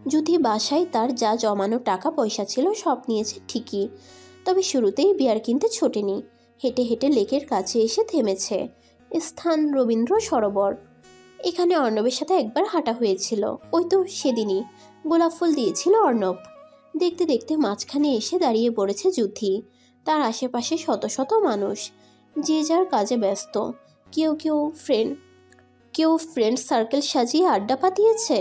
যুথি বাসায় তার যা জমানো টাকা পয়সা ছিল সব নিয়েছে ঠিকই, তবে শুরুতেই বিয়ার কিনতে ছোটেনি। হেঁটে হেঁটে লেকের কাছে এসে থেমেছে। স্থান রবীন্দ্র সরোবর। এখানে অর্ণবের সাথে একবার হাঁটা হয়েছিল, ওই তো সেদিনই। গোলাপ ফুল দিয়েছিল অর্ণব। দেখতে দেখতে মাঝখানে এসে দাঁড়িয়ে পড়েছে যুথি। তার আশেপাশে শত শত মানুষ, যে যার কাজে ব্যস্ত। কেউ কেউ ফ্রেন্ড সার্কেল সাজিয়ে আড্ডা পাতিয়েছে,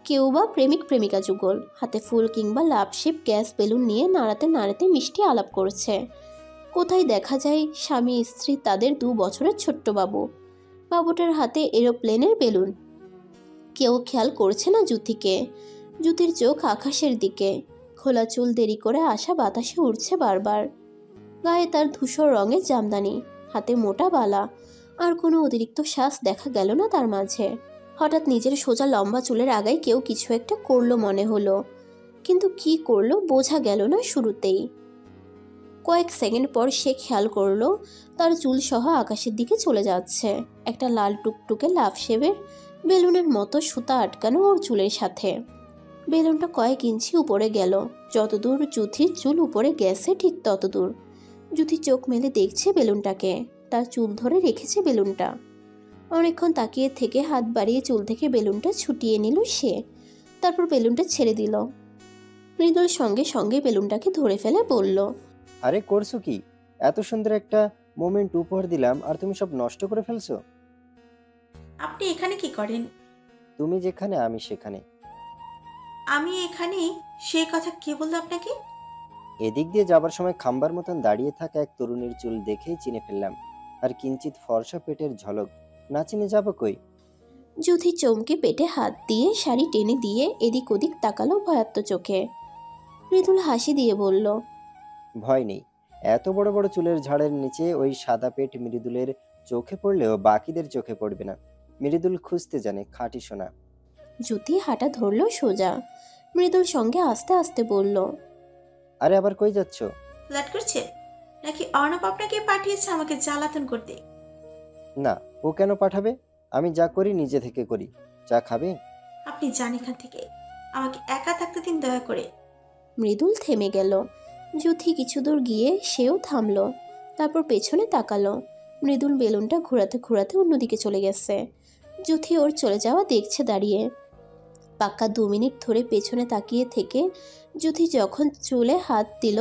কেউ বা প্রেমিক প্রেমিকা যুগল হাতে ফুল কিংবা লাভ শেপ গ্যাস বেলুন নিয়ে নাড়াতে নাড়াতে মিষ্টি আলাপ করছে। কোথায় দেখা যায় স্বামী স্ত্রী, তাদের 2 বছরের ছোট্ট বাবু। বাবুটার হাতে এরোপ্লেনের বেলুন। কেউ খেয়াল করছে না যুথিকে। যুথির চোখ আকাশের দিকে। খোলা চুল দেরি করে আসা বাতাসে উড়ছে বারবার। গায়ে তার ধূসর রঙের জামদানি, হাতে মোটা বালা। আর কোনো অতিরিক্ত শ্বাস দেখা গেল না তার মাঝে। হঠাৎ নিজের সোজা লম্বা চুলের আগায় কেউ কিছু একটা করলো মনে হলো, কিন্তু কি করলো বোঝা গেল না শুরুতেই। কয়েক সেকেন্ড পর সে খেয়াল করলো তার চুল সহ আকাশের দিকে চলে যাচ্ছে। একটা লাল টুকটুকে লাভ শেপের বেলুনের মতো সুতা আটকানো ওর চুলের সাথে। বেলুনটা কয়েক ইঞ্চি উপরে গেল। যতদূর যুথির চুল উপরে গেছে ঠিক ততদূর। যুথি চোখ মেলে দেখছে বেলুনটাকে। তার চুল ধরে রেখেছে বেলুনটা। অনেকক্ষণ তাকিয়ে থেকে হাত বাড়িয়ে চুল থেকে বেলুনটা ছুটিয়ে নিল সে। তারপর বেলুনটা ছেড়ে দিল। মৃদুল সঙ্গে সঙ্গে বেলুনটাকে ধরে ফেলে বলল, আরে করছো কি? এত সুন্দর একটা মোমেন্ট উপহার দিলাম আর তুমি সব নষ্ট করে ফেলছো। আপনি এখানে কি করেন? তুমি যেখানে আমি সেখানে। আমি এখানে? সেই কথা কে বললো আপনাকে? এদিক দিয়ে যাবার সময় খাম্বার মতন দাঁড়িয়ে থাকা এক তরুণীর চুল দেখেই চিনে ফেললাম, আর কিঞ্চিত ফর্সা পেটের ঝলক, না চিনে যাবো কই। যুথি চমকে পেটে হাত দিয়ে শাড়ি টেনে দিয়ে এদিক ওদিক তাকালো ভয়াত্ম চোখে। মৃদুল হাসি দিয়ে বলল, ভয় নেই, এত বড় বড় চুলের ঝাড়ের নিচে ওই সাদা পেট মৃদুলের চোখে পড়লেও বাকিদের চোখে পড়বে না। মৃদুল খুঁজতে জানে, খাঁটি সোনা। যুথি হাঁটা ধরল সোজা। মৃদুল সঙ্গে আস্তে আস্তে বলল, আরে আবার কই যাচ্ছ? ফ্ল্যাট করছে নাকি অর্ণব আপনাকে পাঠিয়েছে আমাকে জ্বালাতন করতে? না, ও কেন পাঠাবে? আমি যা করি নিজে থেকে করি। চা খাবে? আপনি যান এখান থেকে, আমাকে একা থাকতে দিন দয়া করে। মৃদুল থেমে গেল। যুথি কিছু দূর গিয়ে সেও থামলো। তারপর পেছনে তাকালো। মৃদুল বেলুনটা ঘোরাতে ঘোরাতে অন্যদিকে চলে গেছে। যুথি ওর চলে যাওয়া দেখছে দাঁড়িয়ে। পাক্কা 2 মিনিট ধরে পেছনে তাকিয়ে থেকে যুথি যখন চুলে হাত দিল,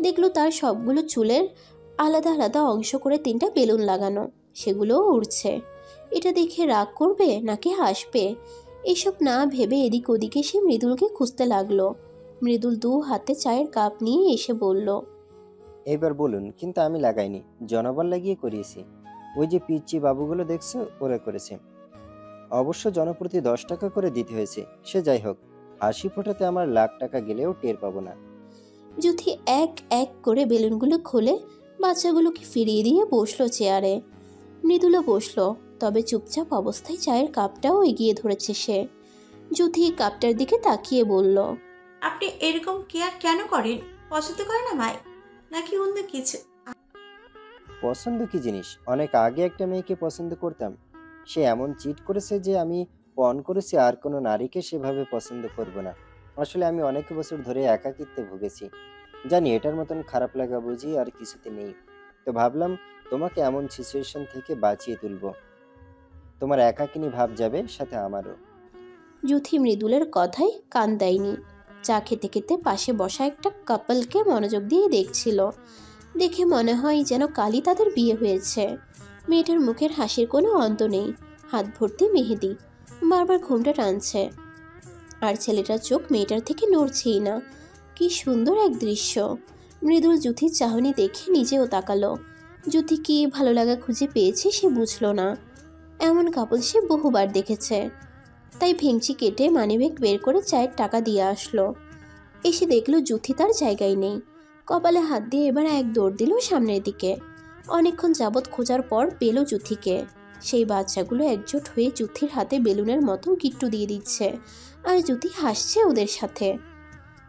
দেখলো তার সবগুলো চুলের আলাদা আলাদা অংশ করে 3টা বেলুন লাগানো। সেগুলোও উড়ছে। এটা দেখে রাগ করবে নাকি হাসবে, এসব না ভেবে এদিক ওদিকে সে মৃদুলকে খুঁজতে লাগলো। মৃদুল 2 হাতে চায়ের কাপ নিয়ে এসে বলল, এবার বলুন। কিন্তু আমি লাগাইনি, জনবল লাগিয়ে করিয়েছি। ওই যে পিচ্চি বাবুগুলো দেখছো, ওরা করেছে। অবশ্য জনপ্রতি 10 টাকা করে দিতে হয়েছে। সে যাই হোক, হাসি ফোটাতে আমার লাখ টাকা গেলেও টের পাবো না। যুথি এক এক করে বেলুনগুলো খুলে বাচ্চাগুলোকে ফিরিয়ে দিয়ে বসলো চেয়ারে। মৃদুলও বসলো, তবে চুপচাপ অবস্থায় চায়ের কাপটাও এগিয়ে ধরেছে সে। যুথি কাপটার দিকে তাকিয়ে বলল, আপনি এরকম কেয়ার কেন করেন? পছন্দ করেন আমায় নাকি অন্য কিছু? পছন্দ কি জিনিস? অনেক আগে একটা মেয়েকে পছন্দ করতাম। সে এমন চিট করেছে যে আমি পণ করেছি আর কোনো নারীকে সেভাবে পছন্দ করব না। আসলে আমি অনেক বছর ধরে একাকিত্বে ভুগেছি। জানি এটার মতন খারাপ লাগা বুঝি আর কিছুতে নেই। তো ভাবলাম তোমাকে এমন সিচুয়েশন থেকে বাঁচিয়ে তুলবো। তোমার একাকিনী ভাব যাবে, সাথে আমারও। যুথি মৃদুলের কথায় কান দেয়নি। চা খেতে খেতে পাশে বসা একটা কাপলকে মনোযোগ দিয়ে দেখছিল। দেখে মনে হয় যেন কালই তাদের বিয়ে হয়েছে। মেয়েটার মুখের হাসির কোনো অন্ত নেই। হাত ভর্তি মেহেদি, বারবার ঘুমটা টানছে। আর ছেলেটার চোখ মেয়েটার থেকে নড়ছেই না। কি সুন্দর এক দৃশ্য। মৃদুল যুথির চাহনি দেখে নিজেও তাকালো। যুথি কি ভালো লাগা খুঁজে পেয়েছে সে বুঝলো না। এমন কাপল সে বহুবার দেখেছে। তাই ভেঙচি কেটে মানিব্যাগ বের করে চায়ের টাকা দিয়ে আসলো। এসে দেখলো যুথি তার জায়গায় নেই। কপালে হাত দিয়ে এবার এক দৌড় দিল সামনের দিকে। অনেকক্ষণ যাবৎ খোঁজার পর পেল যুথিকে। সেই বাচ্চাগুলো একজোট হয়ে যুথির হাতে বেলুনের মতো গিট্টু দিয়ে দিচ্ছে, আর যুথি হাসছে ওদের সাথে।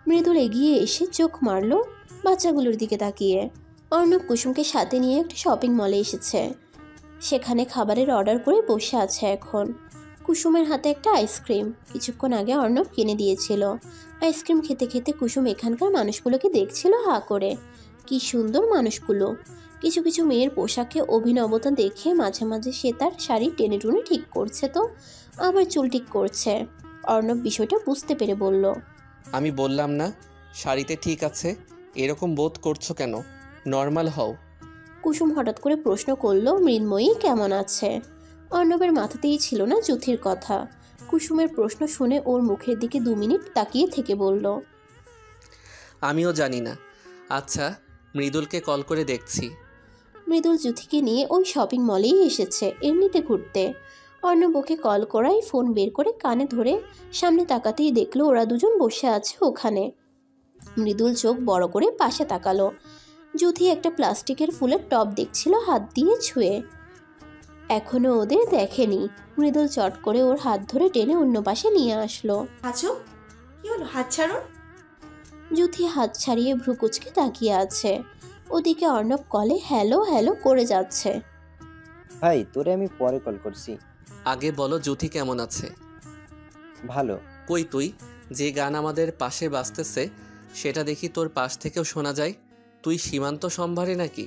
মৃদুল এগিয়ে এসে চোখ মারল বাচ্চাগুলোর দিকে তাকিয়ে। অর্ণব কুসুমকে সাথে নিয়ে একটা শপিং মলে এসেছে। সেখানে খাবারের অর্ডার করে বসে আছে এখন। কুসুমের হাতে একটা আইসক্রিম কিছুক্ষণ আগে অর্ণব কিনে দিয়েছিল। আইসক্রিম খেতে খেতে কুসুম এখানকার মানুষগুলোকে দেখছিল হা করে। কি সুন্দর মানুষগুলো। কিছু কিছু মেয়ের পোশাকে অভিনবতা দেখে মাঝে মাঝে সে তার শাড়ি টেনে টুনে ঠিক করছে, তো আবার চুল ঠিক করছে। অর্ণব বিষয়টা বুঝতে পেরে বলল, আমি বললাম না শাড়িতে ঠিক আছে, এরকম বোধ করছো কেন? নর্মাল হও। কুসুম হঠাৎ করে প্রশ্ন করলো, মৃন্ময়ী কেমন আছে? অর্ণবের মাথাতেই ছিল না যুথির কথা। কুসুমের প্রশ্ন শুনে ওর মুখের দিকে 2 মিনিট তাকিয়ে থেকে বলল, আমিও জানি না। আচ্ছা, মৃদুলকে কল করে দেখছি। মৃদুল যুথিকে নিয়ে ওই শপিং মলেই এসেছে এমনিতে ঘুরতে। অর্ণব ওকে কল করাই ফোন বের করে কানে ধরে সামনে তাকাতেই দেখলো ওরা দুজন বসে আছে ওখানে। মৃদুল চোখ বড় করে পাশে তাকালো। যুথি একটা প্লাস্টিকের ফুলের টব দেখছিল হাত দিয়ে ছুঁয়ে। এখনো ওদের দেখেনি। মৃদুল চট করে ওর হাত ধরে টেনে অন্য পাশে নিয়ে আসলো। আজব, কি হলো? হাত ছাড়ুন। যুথি হাত ছাড়িয়ে ভ্রু কুচকে তাকিয়ে আছে। ওদিকে অর্ণব কলে হ্যালো হ্যালো করে যাচ্ছে। ভাই, তোরে আমি পরে কল করছি। আগে বলো যুথি কেমন আছে? ভালো। কই তুই? যে গান আমাদের পাশে বাজতেছে সেটা দেখি তোর পাশ থেকেও শোনা যায়। তুই সীমান্ত সম্ভারে নাকি?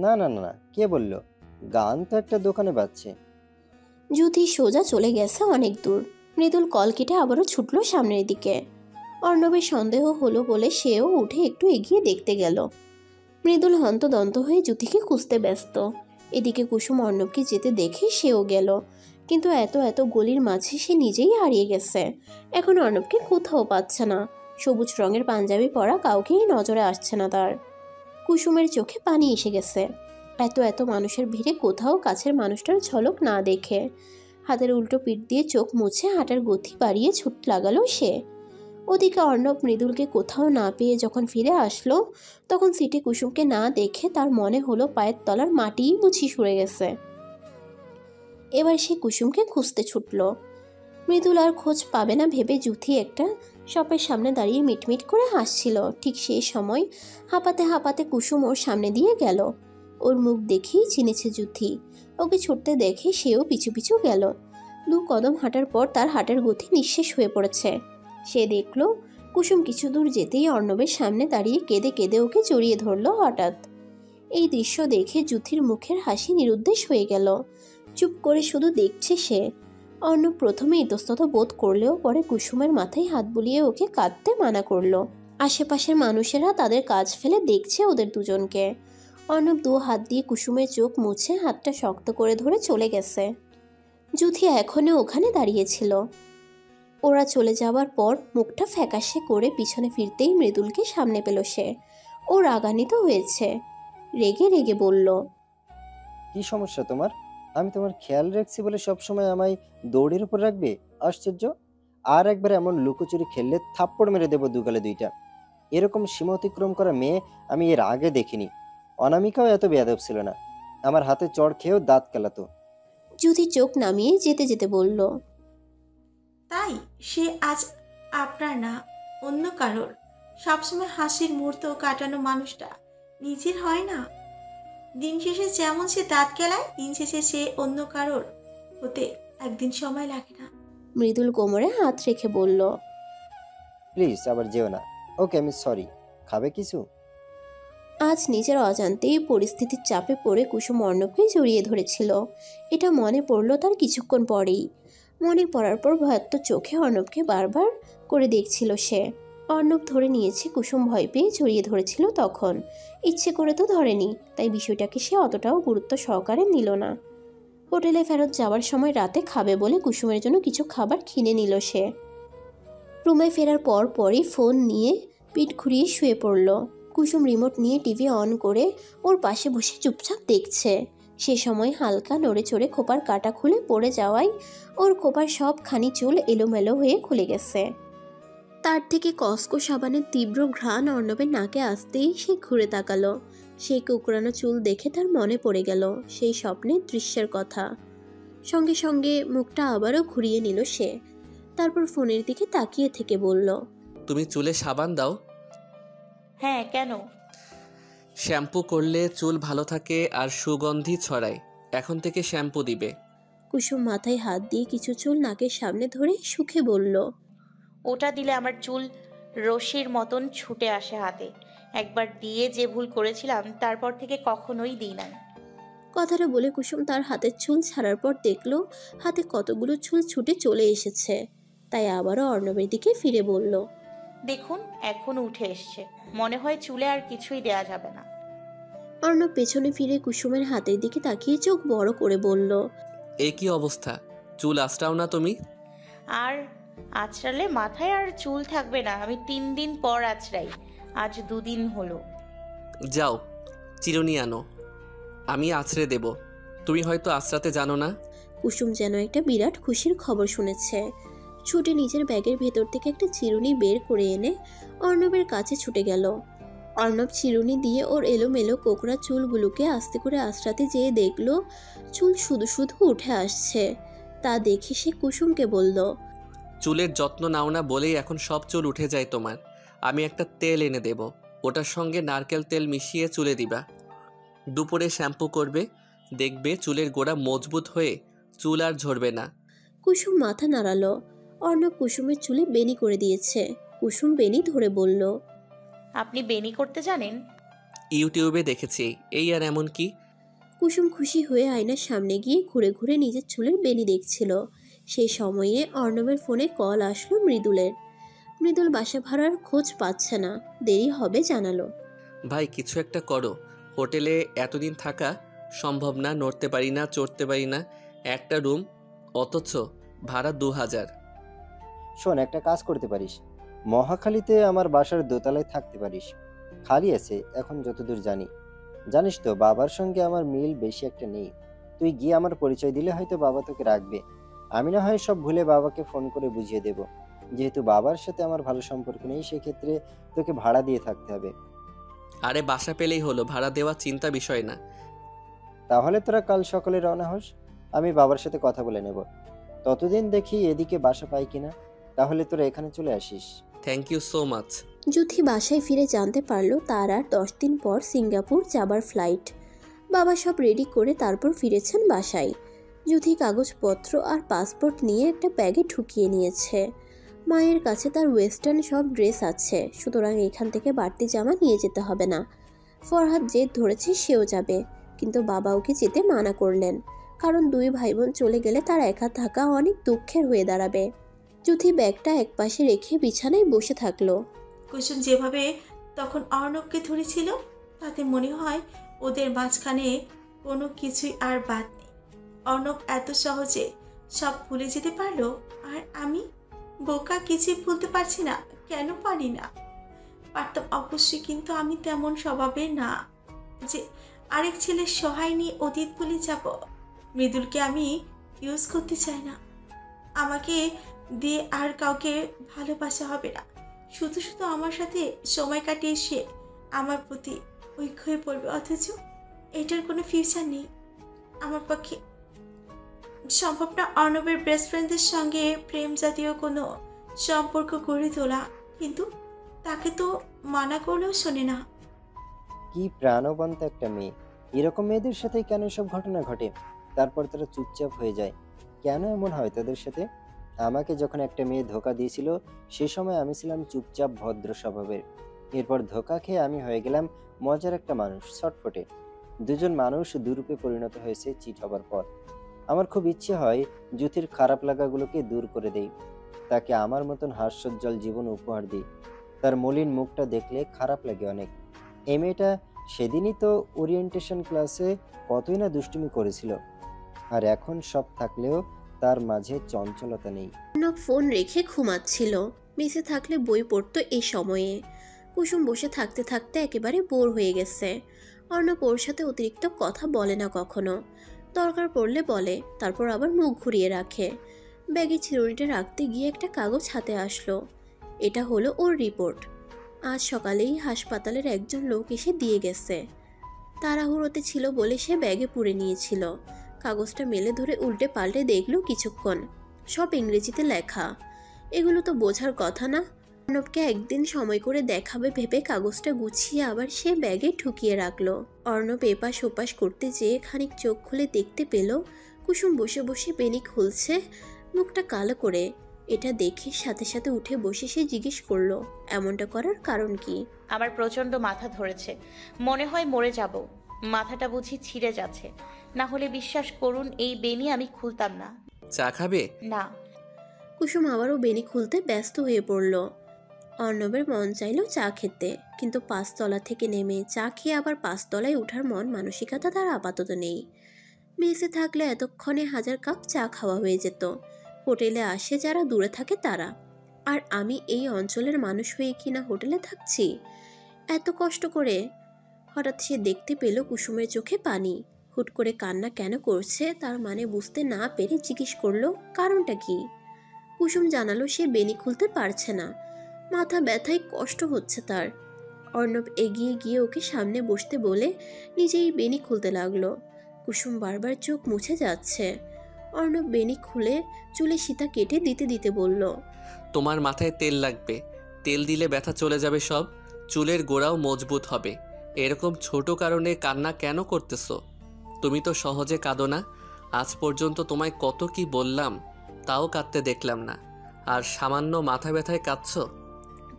না না না না, কে বলল? গান তো একটা দোকানে বাজছে। যুথি সোজা চলে গেছে অনেক দূর। মৃদুল কল কেটে আবারও ছুটলো সামনের দিকে। অর্ণবের সন্দেহ হলো বলে সেও উঠে একটু এগিয়ে দেখতে গেল। মৃদুল হন্তদন্ত হয়ে যুথিকে খুঁজতে ব্যস্ত। এদিকে কুসুম অর্ণবকে যেতে দেখে সেও গেল, কিন্তু এত এত গলির মাঝে সে নিজেই হারিয়ে গেছে। এখন অর্ণবকে কোথাও পাচ্ছে না। সবুজ রঙের পাঞ্জাবি পরা কাউকেই নজরে আসছে না তার। কুসুমের চোখে পানি এসে গেছে। এত এত মানুষের ভিড়ে কোথাও কাছের মানুষটার ঝলক না দেখে হাতের উল্টো পিঠ দিয়ে চোখ মুছে হাঁটার গতি বাড়িয়ে ছুট লাগালো সে। ওদিকে অর্ণব মৃদুলকে কোথাও না পেয়ে যখন ফিরে আসলো, তখন সিটে কুসুমকে না দেখে তার মনে হলো পায়ের তলার মাটিই বুঝি সরে গেছে। এবার সে কুসুমকে খুঁজতে ছুটল। মৃদুল আর খোঁজ পাবে না ভেবে যুথি একটা শপের সামনে দাঁড়িয়ে মিটমিট করে হাসছিল। ঠিক সেই সময় হাঁপাতে হাঁপাতে কুসুম ওর সামনে দিয়ে গেল। ওর মুখ দেখেই চিনেছে যুথি। ওকে ছুটতে দেখে সেও পিছু পিছু গেল। 2 কদম হাঁটার পর তার হাঁটার গতি নিঃশেষ হয়ে পড়েছে। সে দেখল কুসুম কিছু দূর যেতেই অর্ণবের সামনে দাঁড়িয়ে কেঁদে কেঁদে ওকে জড়িয়ে ধরল হঠাৎ। এই দৃশ্য দেখে যুথির মুখের হাসি নিরুদ্দেশ হয়ে গেল। চুপ করে শুধু দেখছে সে। অর্ণব প্রথমে ইতস্তত বোধ করলেও পরে কুসুমের মাথায় হাত বুলিয়ে ওকে কাঁদতে মানা করলো। আশেপাশের মানুষেরা তাদের কাজ ফেলে দেখছে ওদের দুজনকে। অর্ণব 2 হাত দিয়ে কুসুমের চোখ মুছে হাতটা শক্ত করে ধরে চলে গেছে। যুথি এখনো ওখানে দাঁড়িয়েছিল। ওরা চলে যাওয়ার পর মুখটা ফ্যাকাশে করে পিছনে ফিরতেই মৃদুলকে সামনে পেল সে। ও রাগান্বিত হয়েছে। রেগে রেগে বলল, কি সমস্যা তোমার? আমি তোমার খেয়াল রাখছি বলে সবসময় আমায় দৌড়ের উপর রাখবে? আশ্চর্য। আর একবার এমন লুকোচুরি খেললে থাপ্পড় মেরে দেবো 2 গালে 2টা। এরকম সীমা অতিক্রম করা মেয়ে আমি এর আগে দেখিনি। অনামিকাও এত বেয়াদব ছিল না। আমার হাতে চড় খেয়েও দাঁত কেলাতো। যুথি চোখ নামিয়ে যেতে যেতে বলল, তাই সে আজ আপনার না, অন্য কারোর। সবসময় হাসির মুহূর্ত কাটানো মানুষটা নিজের হয় না। দিন শেষে যেমন সে দাঁত কেলায়, দিন শেষে সে অন্য কারোর হতে একদিন সময় লাগে না। মৃদুল কোমরে হাত রেখে বলল, প্লিজ আবার যেও না। ওকে, আমি সরি। খাবে কিছু? আজ নিজের অজান্তেই পরিস্থিতির চাপে পড়ে কুসুম অর্ণবকে জড়িয়ে ধরেছিল। এটা মনে পড়ল তার কিছুক্ষণ পরেই। মনে পড়ার পর ভয়াত্ম চোখে অর্ণবকে বারবার করে দেখছিল সে। অর্ণব ধরে নিয়েছে কুসুম ভয় পেয়ে জড়িয়ে ধরেছিল তখন। ইচ্ছে করে তো ধরেনি, তাই বিষয়টাকে সে অতটাও গুরুত্ব সহকারে নিল না। হোটেলে ফেরত যাওয়ার সময় রাতে খাবে বলে কুসুমের জন্য কিছু খাবার কিনে নিল সে। রুমে ফেরার পর পরই ফোন নিয়ে পিঠ ঘুরিয়ে শুয়ে পড়ল। কুসুম রিমোট নিয়ে টিভি অন করে ওর পাশে বসে চুপচাপ দেখছে। সে সময় হালকা নড়ে চড়ে খোপার কাটা খুলে পড়ে যাওয়ায় ওর খোপার সবখানি চুল এলোমেলো হয়ে খুলে গেছে। তার থেকে কসকো সাবানের তীব্র ঘ্রাণ অর্ণবের নাকে আসতেই সে ঘুরে তাকালো। সেই কুকড়ানো চুল দেখে তার মনে পড়ে গেল সেই স্বপ্নের দৃশ্যের কথা। সঙ্গে সঙ্গে মুখটা আবারও ঘুরিয়ে নিল সে। তারপর ফোনের দিকে তাকিয়ে থেকে বলল, তুমি চুলে সাবান দাও? হ্যাঁ, কেন? শ্যাম্পু করলে চুল ভালো থাকে আর সুগন্ধি ছড়ায়। এখন থেকে শ্যাম্পু দিবে। কুসুম মাথায় হাত দিয়ে কিছু চুল নাকের সামনে ধরে সুখে বলল, ওটা দিলে আমার চুল রশির মতন ছুটে আসে হাতে। একবার দিয়ে যে ভুল করেছিলাম তারপর থেকে কখনোই দিই না। কথাটা বলে কুসুম তার হাতের চুল ছাড়ার পর দেখলো হাতে কতগুলো চুল ছুটে চলে এসেছে। তাই আবারও অর্ণবের দিকে ফিরে বলল, দেখুন এখন উঠে এসছে, মনে হয় চুলে আর কিছুই দেয়া যাবে না। অর্ণব পেছনে ফিরে কুসুমের হাতের দিকে তাকিয়ে চোখ বড় করে বলল, এ কি অবস্থা? চুল আঁচড়াও না তুমি? আর আঁচড়ালে মাথায় আর চুল থাকবে না। আমি 3 দিন পর আঁচড়াই, আজ 2 দিন হলো। যাও চিরুনি আনো, আমি আছড়ে দেব। তুমি হয়তো আঁচড়াতে জানো না। কুসুম যেন একটা বিরাট খুশির খবর শুনেছে। ছুটে নিজের ব্যাগের ভেতর থেকে একটা চিরুনি বের করে এনে অর্ণবের কাছে ছুটে গেল। অর্ণব চিরুনি দিয়ে ওর এলোমেলো কোকড়া চুলগুলোকে আস্তে করে আঁচড়াতে যেয়ে দেখলো চুল শুধু শুধু উঠে আসছে। তা দেখে সে কুসুমকে বলল, চুলের যত্ন নাও না বলেই এখন সব চুল উঠে যায় তোমার। আমি একটা তেল এনে দেব, ওটার সঙ্গে নারকেল তেল মিশিয়ে চুলে দিবা। দুপুরে শ্যাম্পু করবে, দেখবে চুলের গোড়া মজবুত হয়ে চুল আর ঝরবে না। কুসুম মাথা নাড়ালো। অর্ণব কুসুমের চুলে বেনি করে দিয়েছে। কুসুম বেনি ধরে বলল, আপনি বেনি করতে জানেন? ইউটিউবে দেখেছি, এই আর এমন কি। কুসুম খুশি হয়ে আয়নার সামনে গিয়ে ঘুরে ঘুরে নিজের চুলের বেনি দেখছিল। সেই সময়ে অর্ণবের ফোনে কল আসলো মৃদুলের। মৃদুল বাসা ভাড়ার খোঁজ পাচ্ছে না, দেরি হবে জানালো। ভাই কিছু একটা করো, হোটেলে এতদিন থাকা সম্ভব না, নড়তে পারি না, চড়তে পারি না। একটা রুম, অথচ ভাড়া 2000। শোন, একটা কাজ করতে পারিস, মহাখালীতে আমার বাসার দোতলায় থাকতে পারিস, খালি আছে এখন যতদূর জানি। জানিস তো বাবার সঙ্গে আমার মিল বেশি একটা নেই। তুই গিয়ে আমার পরিচয় দিলে হয়তো বাবা তোকে রাখবে। আমি না হয় সব ভুলে বাবাকে ফোন করে বুঝিয়ে দেব। যেহেতু বাবার সাথে আমার ভালো সম্পর্ক নেই, সেক্ষেত্রে তোকে ভাড়া দিয়ে থাকতে হবে। আরে বাসা পেলেই হলো, ভাড়া দেওয়া চিন্তা বিষয় না। তাহলে তোরা কাল সকালে রওনা হোস, আমি বাবার সাথে কথা বলে নেব। ততদিন দেখি এদিকে বাসা পাই কিনা, তাহলে তোরা এখানে চলে আসিস। Thank you so much. Juthi বাসায় ফিরে জানতে পারলো তার আর 10 দিন পর সিঙ্গাপুর যাবার ফ্লাইট। বাবা সব রেডি করে তারপর ফিরেছেন বাসায়। যুথি কাগজপত্র আর পাসপোর্ট নিয়ে একটা ব্যাগে ঢুকিয়ে নিয়েছে। মায়ের কাছে তার ওয়েস্টার্ন সব ড্রেস আছে, সুতরাং এখান থেকে বাড়তি জামা নিয়ে যেতে হবে না। ফরহাদ জেদ ধরেছে সেও যাবে, কিন্তু বাবা ওকে যেতে মানা করলেন, কারণ 2 ভাই বোন চলে গেলে তার একা থাকা অনেক দুঃখের হয়ে দাঁড়াবে। যুথি ব্যাগটা একপাশে রেখে বিছানায় বসে থাকলো। কুসুম যেভাবে তখন অর্ণবকে ধরেছিল, তাতে মনে হয় ওদের মাঝখানে কোনো কিছুই আর বাদ নেই। অর্ণব এত সহজে সব ভুলে যেতে পারলো, আর আমি বোকা, কিছুই ভুলতে পারছি না। কেন পারি না? পারতাম অবশ্যই, কিন্তু আমি তেমন স্বভাবের না যে আরেক ছেলের সহায় নিয়ে অতীত ভুলে যাব। মৃদুলকে আমি ইউজ করতে চাই না। আমাকে দিয়ে আর কাউকে ভালোবাসা হবে না। শুধু শুধু আমার সাথে সময় কাটিয়ে সে আমার প্রতি ঐক্য হয়ে পড়বে, অথচ এটার কোনো ফিউচার নেই। আমার পক্ষে সম্ভব না অর্ণবের বেস্ট ফ্রেন্ডদের সঙ্গে প্রেম জাতীয় কোনো সম্পর্ক গড়ে তোলা, কিন্তু তাকে তো মানা করলেও শোনে না। কি প্রাণবন্ত একটা মেয়ে! এরকম মেয়েদের সাথে কেন সব ঘটনা ঘটে? তারপর তারা চুপচাপ হয়ে যায়। কেন এমন হয় তাদের সাথে? আমাকে যখন একটা মেয়ে ধোকা দিয়েছিল, সে সময় আমি ছিলাম চুপচাপ ভদ্র স্বভাবের। এরপর ধোকা খেয়ে আমি হয়ে গেলাম মজার একটা মানুষ, ছটফটে। দুজন মানুষ দুরূপে পরিণত হয়েছে চিট হবার পর। আমার খুব ইচ্ছে হয় যুথির খারাপ লাগাগুলোকে দূর করে দেই, তাকে আমার মতন হাস্যোজ্জ্বল জীবন উপহার দিই। তার মলিন মুখটা দেখলে খারাপ লাগে অনেক। এই মেয়েটা সেদিনই তো ওরিয়েন্টেশন ক্লাসে কতই না দুষ্টুমি করেছিল, আর এখন সব থাকলেও তার মাঝে চঞ্চলতা নেই। অর্ণব ফোন রেখে ঘুমাচ্ছিল। মেসে থাকলে বই পড়তো এই সময়ে। কুসুম বসে থাকতে থাকতে একেবারে বোর হয়ে গেছে। অর্ণব ওর সাথে অতিরিক্ত কথা বলে না কখনো, দরকার পড়লে বলে, তারপর আবার মুখ ঘুরিয়ে রাখে। ব্যাগে চিরুনিটা রাখতে গিয়ে একটা কাগজ হাতে আসলো। এটা হলো ওর রিপোর্ট। আজ সকালেই হাসপাতালের একজন লোক এসে দিয়ে গেছে। তাড়াহুড়োতে ছিল বলে সে ব্যাগে পুরে নিয়েছিল। কাগজটা মেলে ধরে উল্টে পাল্টে দেখলো কিছুক্ষণ। সব ইংরেজিতে লেখা। এগুলো তো বোঝার কথা না। অর্ণবকে একদিন সময় করে দেখাবে ভেবে কাগজটা গুছিয়ে আবার সে ব্যাগে ঢুকিয়ে রাখলো। অর্ণব এপাশ ওপাশ করতে যেয়ে খানিক চোখ খুলে দেখতে পেল কুসুম বসে বসে বেনি খুলছে, মুখটা কালো করে। এটা দেখে সাথে সাথে উঠে বসে সে জিজ্ঞেস করলো, এমনটা করার কারণ কি? আমার প্রচণ্ড মাথা ধরেছে, মনে হয় মরে যাব। মাথাটা বুঝি ছিঁড়ে যাচ্ছে, না হলে বিশ্বাস করুন এই বেনি আমি খুলতাম না। চা খাবে? না। কুসুম আবারও বেনি খুলতে ব্যস্ত হয়ে পড়ল। অর্ণবের মন চাইল চা খেতে, কিন্তু 5 তলা থেকে নেমে চা খেয়ে আবার 5 তলায় ওঠার মন মানসিকতা তার আপাতত নেই। মেসে থাকলে এতক্ষণে 1000 কাপ চা খাওয়া হয়ে যেত। হোটেলে আসে যারা দূরে থাকে তারা, আর আমি এই অঞ্চলের মানুষ হয়ে কিনা হোটেলে থাকছি এত কষ্ট করে। হঠাৎ সে দেখতে পেল কুসুমের চোখে পানি। হুট করে কান্না কেন করছে তার মানে বুঝতে না পেরে জিজ্ঞেস করলো, কারণটা কি? কুসুম জানালো সে বেনি খুলতে পারছে না, মাথা ব্যথায় কষ্ট হচ্ছে তার। অর্ণব এগিয়ে গিয়ে ওকে সামনে বসতে বলে নিজেই বেনি খুলতে লাগলো। কুসুম বারবার চোখ মুছে যাচ্ছে। অর্ণব বেনি খুলে চুলে সীতা কেটে দিতে দিতে বলল, তোমার মাথায় তেল লাগবে, তেল দিলে ব্যথা চলে যাবে সব, চুলের গোড়াও মজবুত হবে। এরকম ছোট কারণে কান্না কেন করতেছো? তুমি তো সহজে কাঁদো না। আজ পর্যন্ত তোমায় কত কি বললাম, তাও কাঁদতে দেখলাম না, আর সামান্য মাথা ব্যথায় কাঁদছো?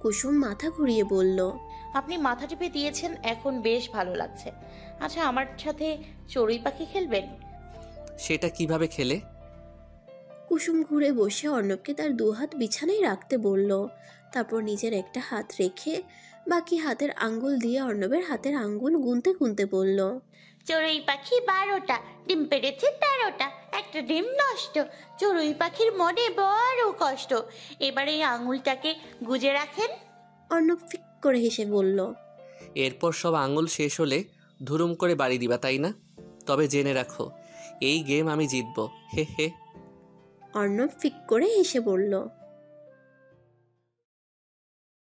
কুসুম মাথা ঘুরিয়ে বলল, আপনি মাথা টিপে দিয়েছেন, এখন বেশ ভালো লাগছে। আচ্ছা, আমার সাথে চড়ুই পাখি খেলবেন? সেটা কিভাবে খেলে? কুসুম ঘুরে বসে অর্ণবকে তার 2 হাত বিছানায় রাখতে বলল। তারপর নিজের একটা হাত রেখে বাকি হাতের আঙ্গুল দিয়ে অর্ণবের হাতের আঙ্গুল গুনতে গুনতে বলল, চড়ুই পাখি 12টা, ডিম পেড়েছে 13টা, একটা ডিম নষ্ট। চড়ুই পাখির মনে বড় কষ্ট। এবার এই আঙুলটাকে গুজে রাখেন। অর্ণব ফিক করে হেসে বলল, এরপর সব আঙুল শেষ হলে ধুরুম করে বাড়ি দিবা, তাই না? তবে জেনে রাখো, এই গেম আমি জিতবো। হে হে। অর্ণব ফিক করে হেসে বলল,